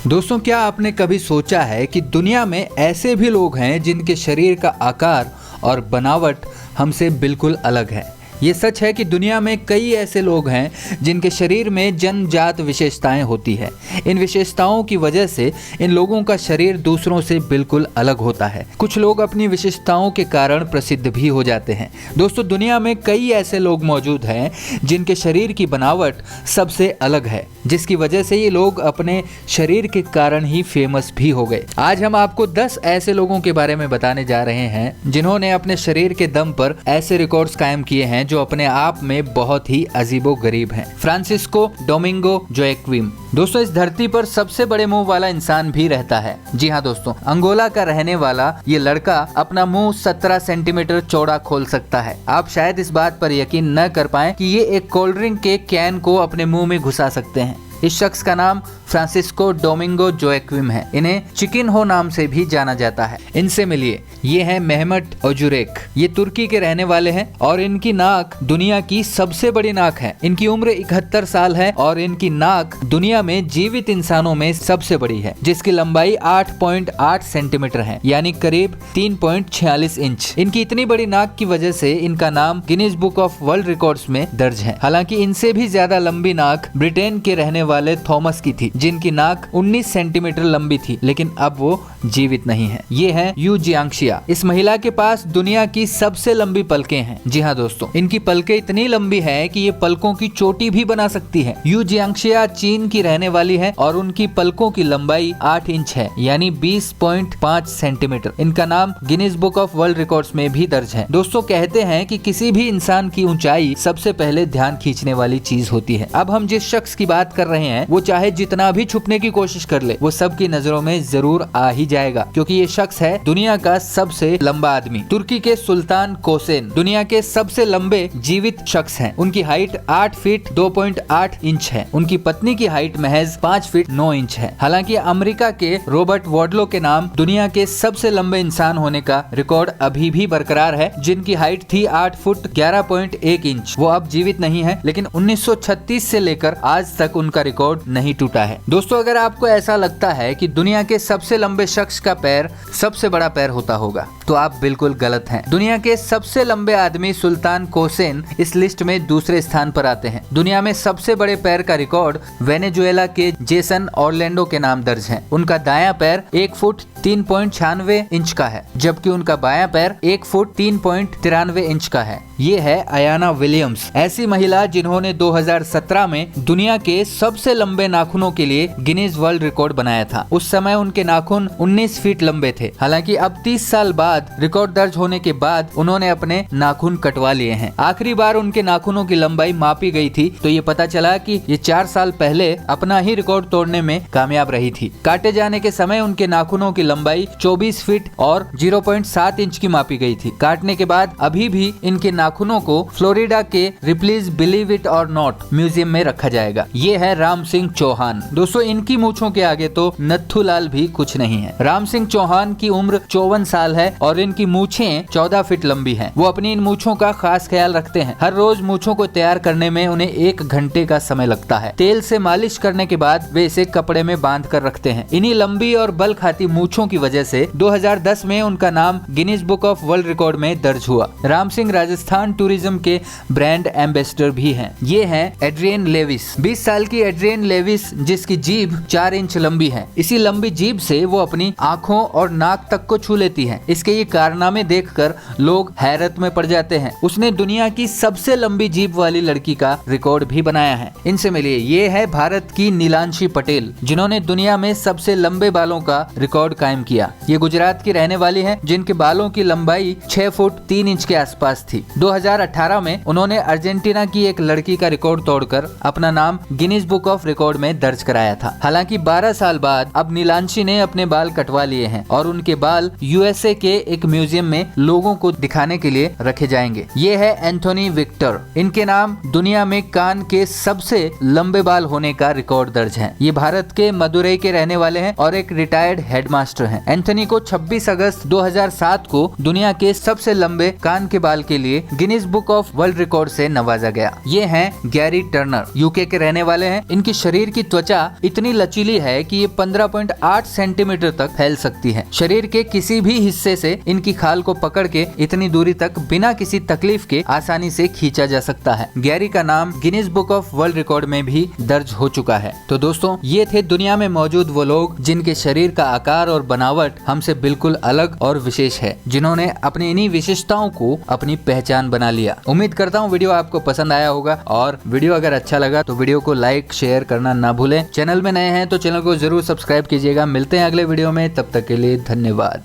दोस्तों, क्या आपने कभी सोचा है कि दुनिया में ऐसे भी लोग हैं जिनके शरीर का आकार और बनावट हमसे बिल्कुल अलग है। ये सच है कि दुनिया में कई ऐसे लोग हैं जिनके शरीर में जन्मजात विशेषताएं होती है। इन विशेषताओं की वजह से इन लोगों का शरीर दूसरों से बिल्कुल अलग होता है। कुछ लोग अपनी विशेषताओं के कारण प्रसिद्ध भी हो जाते हैं। दोस्तों, दुनिया में कई ऐसे लोग मौजूद हैं जिनके शरीर की बनावट सबसे अलग है, जिसकी वजह से ये लोग अपने शरीर के कारण ही फेमस भी हो गए। आज हम आपको 10 ऐसे लोगों के बारे में बताने जा रहे हैं जिन्होंने अपने शरीर के दम पर ऐसे रिकॉर्ड्स कायम किए हैं जो अपने आप में बहुत ही अजीबोगरीब हैं। Francisco Domingo Joaquim. दोस्तों, इस धरती पर सबसे बड़े मुंह वाला इंसान भी रहता है। जी हाँ दोस्तों, अंगोला का रहने वाला ये लड़का अपना मुंह 17 सेंटीमीटर चौड़ा खोल सकता है। आप शायद इस बात पर यकीन न कर पाएं कि ये एक कोल्ड ड्रिंक के कैन को अपने मुंह में घुसा सकते हैं। इस शख्स का नाम फ्रांसिस्को डोमिंगो जोएक्विम है। इन्हें चिकिनहो नाम से भी जाना जाता है। इनसे मिलिए, ये हैं मेहमत ओजुरेक। ये तुर्की के रहने वाले हैं और इनकी नाक दुनिया की सबसे बड़ी नाक है। इनकी उम्र 71 साल है और इनकी नाक दुनिया में जीवित इंसानों में सबसे बड़ी है, जिसकी लंबाई 8.8 सेंटीमीटर है, यानी करीब 3.46 इंच। इनकी इतनी बड़ी नाक की वजह से इनका नाम Guinness book of world records में दर्ज है। हालांकि इनसे भी ज्यादा लंबी नाक ब्रिटेन के रहने वाले थॉमस की थी, जिनकी नाक 19 सेंटीमीटर लंबी थी, लेकिन अब वो जीवित नहीं है। ये है यू जियांगशिया। इस महिला के पास दुनिया की सबसे लंबी पलकें हैं। जी हाँ दोस्तों, इनकी पलकें इतनी लंबी है कि ये पलकों की चोटी भी बना सकती है। यू जियांगशिया चीन की रहने वाली है और उनकी पलकों की लंबाई 8 इंच है, यानी 20.5 सेंटीमीटर। इनका नाम Guinness book of world records में भी दर्ज है। दोस्तों, कहते हैं कि किसी भी इंसान की ऊंचाई सबसे पहले ध्यान खींचने वाली चीज होती है। अब हम जिस शख्स की बात कर रहे हैं वो चाहे जितना भी छुपने की कोशिश कर ले, वो सबकी नजरों में जरूर आ ही जाएगा, क्योंकि ये शख्स है दुनिया का सबसे लंबा आदमी। तुर्की के सुल्तान कोसेन दुनिया के सबसे लंबे जीवित शख्स हैं। उनकी हाइट 8 फीट 2.8 इंच है। उनकी पत्नी की हाइट महज 5 फीट 9 इंच है। हालांकि अमेरिका के रॉबर्ट वार्डलो के नाम दुनिया के सबसे लंबे इंसान होने का रिकॉर्ड अभी भी बरकरार है, जिनकी हाइट थी 8 फुट 11.1 इंच। वो अब जीवित नहीं है, लेकिन 1936 से लेकर आज तक उनका रिकॉर्ड नहीं टूटा है। दोस्तों, अगर आपको ऐसा लगता है कि दुनिया के सबसे लंबे शख्स का पैर सबसे बड़ा पैर होता होगा, तो आप बिल्कुल गलत हैं। दुनिया के सबसे लंबे आदमी सुल्तान कोसेन इस लिस्ट में दूसरे स्थान पर आते हैं। दुनिया में सबसे बड़े पैर का रिकॉर्ड वेनेजुएला के जेसन ऑरलैंडो के नाम दर्ज है। उनका दायां पैर 1 फुट 3.96 इंच का है, जबकि उनका बायां पैर 1 फुट 3.93 इंच का है। ये है अयाना विलियम्स, ऐसी महिला जिन्होंने 2017 में दुनिया के सबसे लंबे नाखूनों के लिए गिनीज वर्ल्ड रिकॉर्ड बनाया था। उस समय उनके नाखून 19 फीट लंबे थे। हालांकि अब 30 साल बाद रिकॉर्ड दर्ज होने के बाद उन्होंने अपने नाखून कटवा लिए हैं। आखिरी बार उनके नाखूनों की लंबाई मापी गई थी तो ये पता चला कि ये 4 साल पहले अपना ही रिकॉर्ड तोड़ने में कामयाब रही थी। काटे जाने के समय उनके नाखूनों की लंबाई 24 फीट और 0.7 इंच की मापी गई थी। काटने के बाद अभी भी इनके नाखूनों को फ्लोरिडा के रिप्लीज बिलीव इट और नॉट म्यूजियम में रखा जाएगा। ये है राम सिंह चौहान। दोस्तों, इनकी मूंछों के आगे तो नथुलाल भी कुछ नहीं है। राम सिंह चौहान की उम्र 54 साल है और इनकी मूंछें 14 फीट लंबी हैं। वो अपनी इन मूंछों का खास ख्याल रखते हैं। हर रोज मूंछों को तैयार करने में उन्हें 1 घंटे का समय लगता है। तेल से मालिश करने के बाद वे इसे कपड़े में बांध कर रखते हैं। इन्हीं लंबी और बल खाती मूंछों की वजह से 2010 में उनका नाम Guinness book of world record में दर्ज हुआ। राम सिंह राजस्थान टूरिज्म के ब्रांड एम्बेसडर भी हैं। ये हैं एड्रियन लेविस। 20 साल की एड्रियन लेविस, जिसकी जीभ 4 इंच लंबी है। इसी लंबी जीभ से वो अपनी आंखों और नाक तक को छू लेती है। इसके ये कारनामे देखकर लोग हैरत में पड़ जाते हैं। उसने दुनिया की सबसे लंबी जीभ वाली लड़की का रिकॉर्ड भी बनाया है। इनसे मिलिए, ये है भारत की नीलांशी पटेल, जिन्होंने दुनिया में सबसे लंबे बालों का रिकॉर्ड कायम किया। ये गुजरात की रहने वाली हैं, जिनके बालों की लंबाई 6 फुट 3 इंच के आसपास थी। 2018 में उन्होंने अर्जेंटीना की एक लड़की का रिकॉर्ड तोड़कर अपना नाम गिनीज बुक ऑफ रिकॉर्ड में दर्ज कराया था। हालांकि 12 साल बाद अब नीलांशी ने अपने बाल कटवा लिए हैं और उनके बाल यूएसए के एक म्यूजियम में लोगों को दिखाने के लिए रखे जाएंगे। ये है एंथोनी विक्टर। इनके नाम दुनिया में कान के सबसे लंबे बाल होने का रिकॉर्ड दर्ज है। ये भारत के मदुरई के रहने वाले हैं और एक रिटायर्ड हेडमास्टर हैं। एंथोनी को 26 अगस्त 2007 को दुनिया के सबसे लंबे कान के बाल के लिए Guinness book of world record से नवाजा गया। ये हैं गैरी टर्नर, यूके के रहने वाले हैं। इनकी शरीर की त्वचा त्वचा इतनी लचीली है कि ये 15.8 सेंटीमीटर तक फैल सकती है। शरीर के किसी भी हिस्से से इनकी खाल को पकड़ के इतनी दूरी तक बिना किसी तकलीफ के आसानी से खींचा जा सकता है। गैरी का नाम Guinness book of world record में भी दर्ज हो चुका है। तो दोस्तों, ये थे दुनिया में मौजूद वो लोग जिनके शरीर का आकार और बनावट हमसे बिल्कुल अलग और विशेष है, जिन्होंने अपनी इन्हीं विशेषताओं को अपनी पहचान बना लिया। उम्मीद करता हूँ वीडियो आपको पसंद आया होगा, और वीडियो अगर अच्छा लगा तो वीडियो को लाइक शेयर करना ना भूलें। चैनल में नए हैं तो चैनल को जरूर सब्सक्राइब कीजिएगा। मिलते हैं अगले वीडियो में, तब तक के लिए धन्यवाद।